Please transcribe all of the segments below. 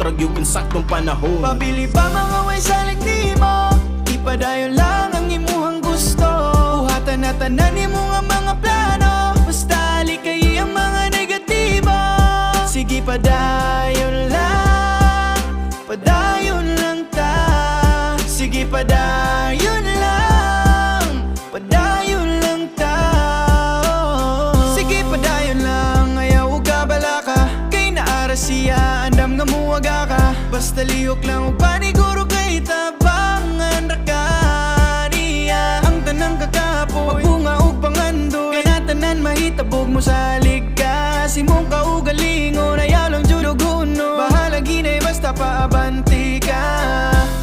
rag yung saktong panahon. Pabili ba mga way salig ni mo? Ipadayon lang ang imuhang gusto. Buhatan na tanan imo nga mga plano. Basta likay ang mga negatibo. Sige padayon lang, padayon lang ta. Sige padayon lang, padayon lang ta. Sige padayon lang, ayaw uga bala ka. Kay naara siya, andam nga muwaga ka. Basta lihok lang ug paniguro kay tabangan ra ka niya. Ang tanang kakapoy, magbunga ug pangandoy. Kaya tanan mahitabog mo sa liga. Simong kaugalingon, ayaw lang jud og uno. Bahala ginay basta paabanti ka.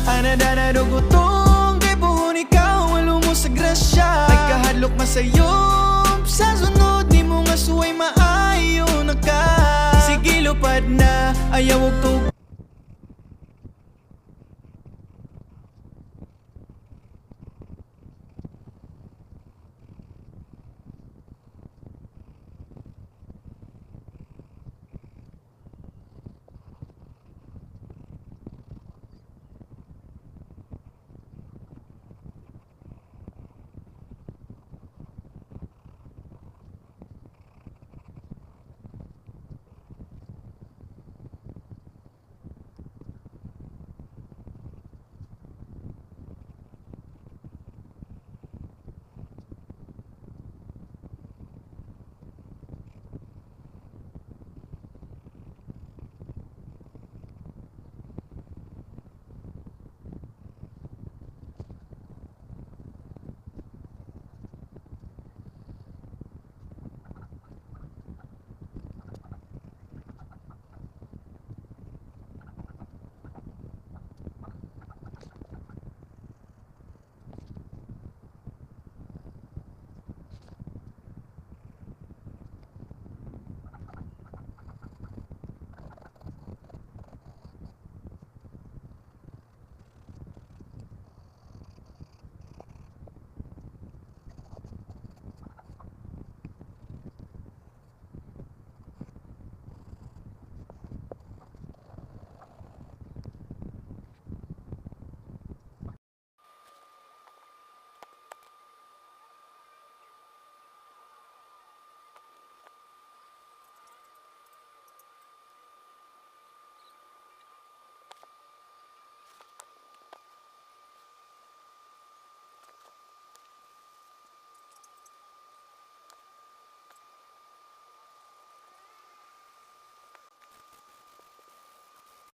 Anadana dugutong kay buhon ikaw, walo mo sa grasya. Ay kahadlok masayop, sa sunod ni mo nga suway maayo na ka. Sige lupad na, ayaw og tug